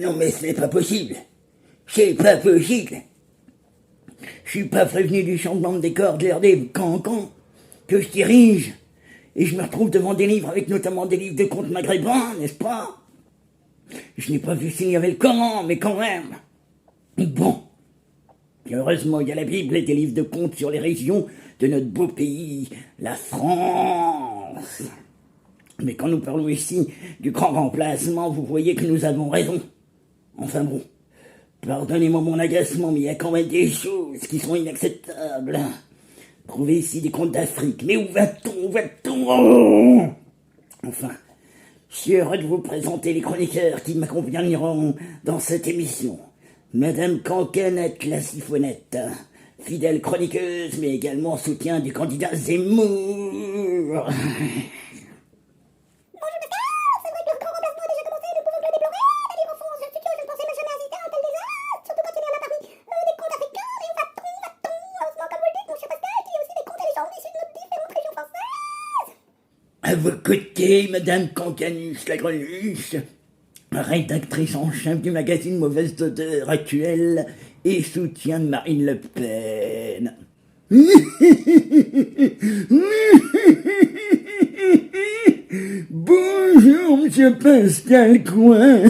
Non mais c'est pas possible. C'est pas possible. Je suis pas prévenu du changement de décor de l'ère des cancans que je dirige. Et je me retrouve devant des livres avec notamment des livres de contes maghrébins, n'est-ce pas? Je n'ai pas vu s'il y avait le Coran, mais quand même. Bon. Et heureusement, il y a la Bible et des livres de contes sur les régions de notre beau pays, la France. Mais quand nous parlons ici du grand remplacement, vous voyez que nous avons raison. Enfin bon, pardonnez-moi mon agacement, mais il y a quand même des choses qui sont inacceptables. Trouver ici des contes d'Afrique, mais où va-t-on, oh Enfin, je suis heureux de vous présenter les chroniqueurs qui m'accompagneront dans cette émission. Madame Cancanette la siphonnette, fidèle chroniqueuse, mais également soutien du candidat Zemmour. À vos côtés, Madame Cancanus la greluche, rédactrice en chef du magazine Mauvaise Odeur actuelle et soutien de Marine Le Pen. Bonjour, Monsieur Pascal Coin.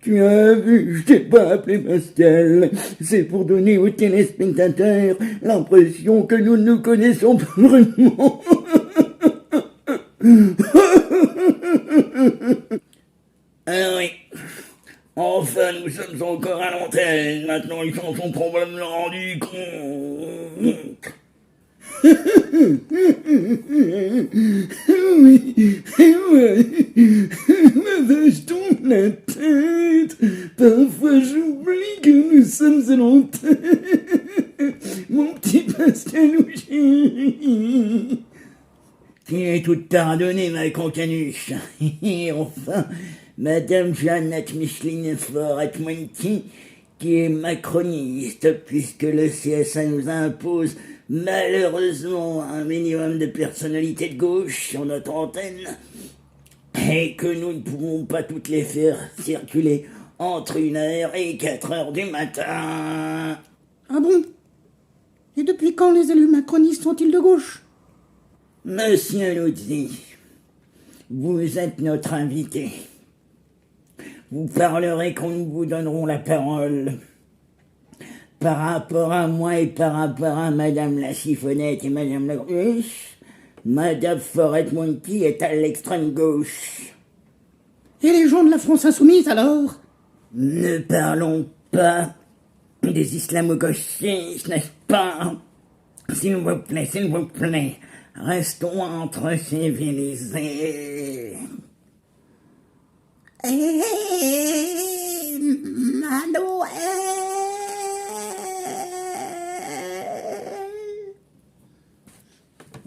Tu as vu, je t'ai pas appelé Pascal. C'est pour donner aux téléspectateurs l'impression que nous nous connaissons pas vraiment. Ah oui. Enfin, nous sommes encore à l'antenne. Maintenant, ils s'en sont probablement rendus compte. Oui, ma vache tombe la tête. Parfois j'oublie que nous sommes à l'antenne. Mon petit Pascalouchi. Tu es toute pardonnée, ma cancanuche. Et enfin, Madame Jeannette Micheline Forêt-Monty, qui est macroniste, puisque le CSA nous impose malheureusement un minimum de personnalité de gauche sur notre antenne, et que nous ne pouvons pas toutes les faire circuler entre 1h et 4h du matin. Ah bon? Et depuis quand les élus macronistes sont-ils de gauche? Monsieur Luzzi, vous êtes notre invité. Vous parlerez quand nous vous donnerons la parole. Par rapport à moi et par rapport à Madame la Siphonnette et Madame la Greluche, Madame Forêt-Monty est à l'extrême gauche. Et les gens de la France insoumise alors? Ne parlons pas des islamo-gauchistes, n'est-ce pas? S'il vous plaît, restons entre civilisés.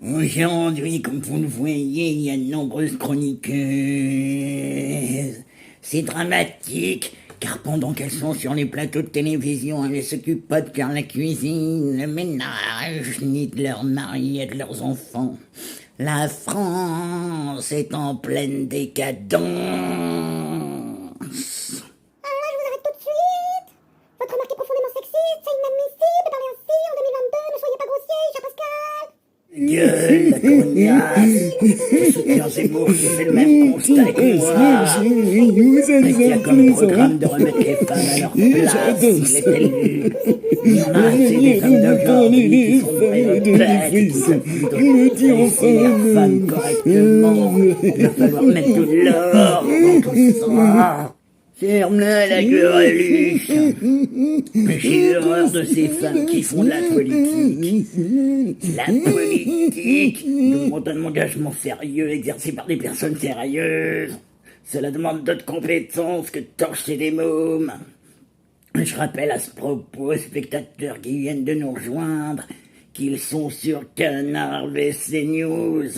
Aujourd'hui, comme vous le voyez, il y a de nombreuses chroniqueuses. C'est dramatique, car pendant qu'elles sont sur les plateaux de télévision, elles ne s'occupent pas de faire la cuisine, le ménage, ni de leurs maris et de leurs enfants. La France est en pleine décadence. Votre remarque est profondément sexiste, c'est inadmissible de parler ainsi en 2022, ne soyez pas grossier, cher Pascal. Gueule, la cognasse. Je soutiens Zemmour qui fait le même constat que moi. Et qui a comme programme de remettre les femmes à leur place, il est élu. Il y en a assez des femmes d'aujourd'hui qui sont vraies bêtes, qui sont plus de les femmes correctement. Il va falloir mettre de l'ordre dans tout ça. Ferme-la, la greluche. J'ai horreur de ces femmes qui font de la politique. La politique demande un engagement sérieux exercé par des personnes sérieuses. Cela demande d'autres compétences que de torcher des mômes. Je rappelle à ce propos aux spectateurs qui viennent de nous rejoindre qu'ils sont sur Canard VC News,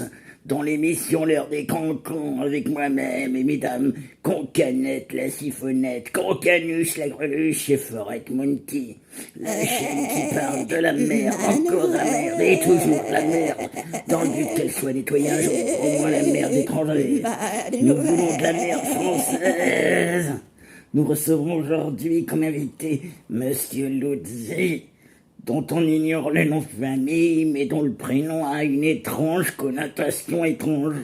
dans l'émission L'heure des cancans, avec moi-même et mesdames Cancanette la siphonnette, Cancanus la greluche et Forêt-Monty. La chaîne qui parle de la merde, encore de la merde, et toujours de la merde, dans le but qu'elle soit nettoyée un jour, au moins la merde étrangers. Nous voulons de la merde française. Nous recevrons aujourd'hui comme invité Monsieur Luzzi, dont on ignore le nom de famille, mais dont le prénom a une étrange connotation étrangère.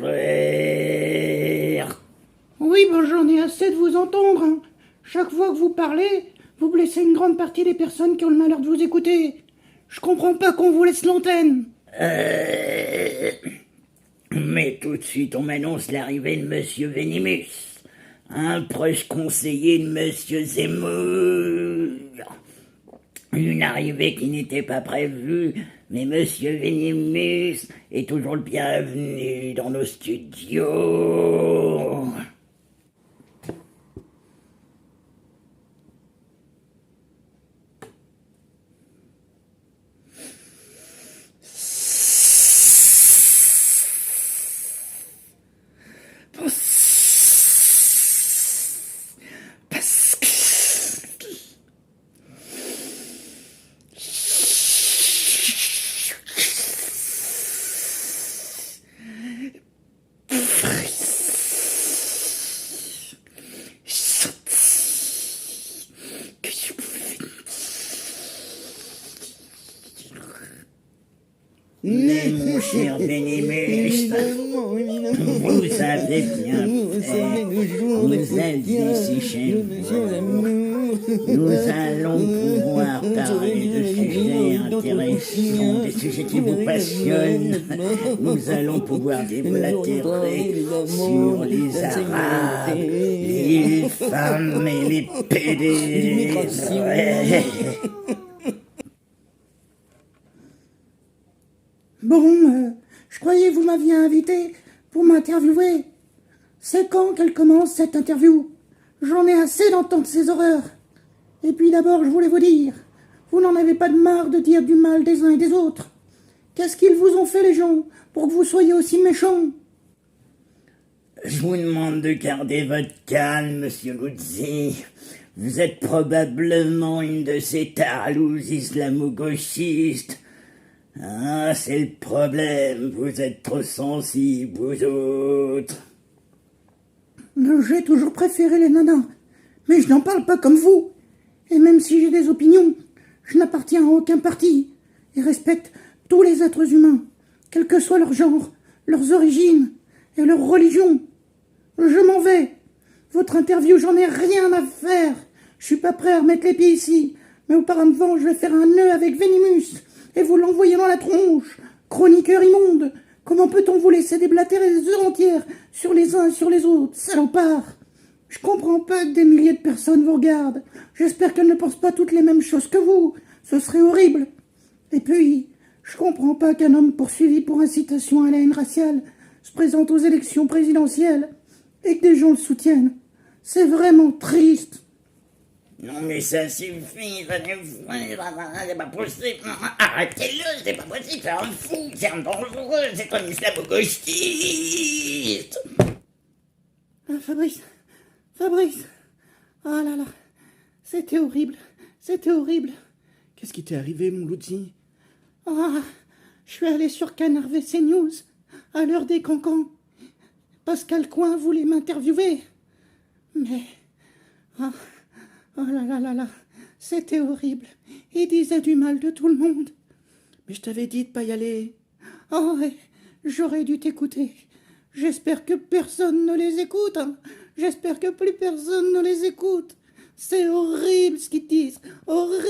Oui, bon, j'en ai assez de vous entendre. Hein. Chaque fois que vous parlez, vous blessez une grande partie des personnes qui ont le malheur de vous écouter. Je comprends pas qu'on vous laisse l'antenne. Mais tout de suite, on m'annonce l'arrivée de Monsieur Venimus, un proche conseiller de Monsieur Zemmour. Une arrivée qui n'était pas prévue, mais Monsieur Venimus est toujours le bienvenu dans nos studios. Mais mon cher Venimus, vous avez bien fait, vous êtes ici chez vous. Nous allons pouvoir parler de sujets intéressants, des sujets qui vous passionnent. Nous allons pouvoir déblatérer sur les Arabes, les femmes et les pédés. Bon, je croyais que vous m'aviez invité pour m'interviewer. C'est quand qu'elle commence cette interview? J'en ai assez d'entendre ces horreurs. Et puis d'abord, je voulais vous dire, vous n'en avez pas de marre de dire du mal des uns et des autres. Qu'est-ce qu'ils vous ont fait les gens pour que vous soyez aussi méchants? Je vous demande de garder votre calme, Monsieur Luzzi. Vous êtes probablement une de ces talouses islamo-gauchistes. Ah, c'est le problème, vous êtes trop sensibles, vous autres. J'ai toujours préféré les nanas, mais je n'en parle pas comme vous. Et même si j'ai des opinions, je n'appartiens à aucun parti et respecte tous les êtres humains, quel que soit leur genre, leurs origines et leur religion. Je m'en vais. Votre interview, j'en ai rien à faire. Je suis pas prêt à remettre les pieds ici, mais auparavant, je vais faire un nœud avec Venimus et vous l'envoyer dans la tronche. Chroniqueur immonde, comment peut-on vous laisser déblatérer des heures entières sur les uns et sur les autres, salopards? Je comprends pas que des milliers de personnes vous regardent. J'espère qu'elles ne pensent pas toutes les mêmes choses que vous. Ce serait horrible. Et puis, je comprends pas qu'un homme poursuivi pour incitation à la haine raciale se présente aux élections présidentielles et que des gens le soutiennent. C'est vraiment triste. Non mais ça suffit, c'est pas possible. Arrêtez-le, c'est pas possible, c'est un fou, c'est un dangereux, c'est un islamo-gauchiste. Ah, Fabrice, oh là là, c'était horrible. Qu'est-ce qui t'est arrivé, mon Luzzi? Ah, je suis allé sur Canard VC News, à l'heure des cancans. Pascal Coin voulait m'interviewer. Mais, oh là, c'était horrible. Il disait du mal de tout le monde. Mais je t'avais dit de pas y aller. Oh, ouais, j'aurais dû t'écouter. J'espère que personne ne les écoute. Hein. J'espère que plus personne ne les écoute. C'est horrible ce qu'ils disent. Horrible.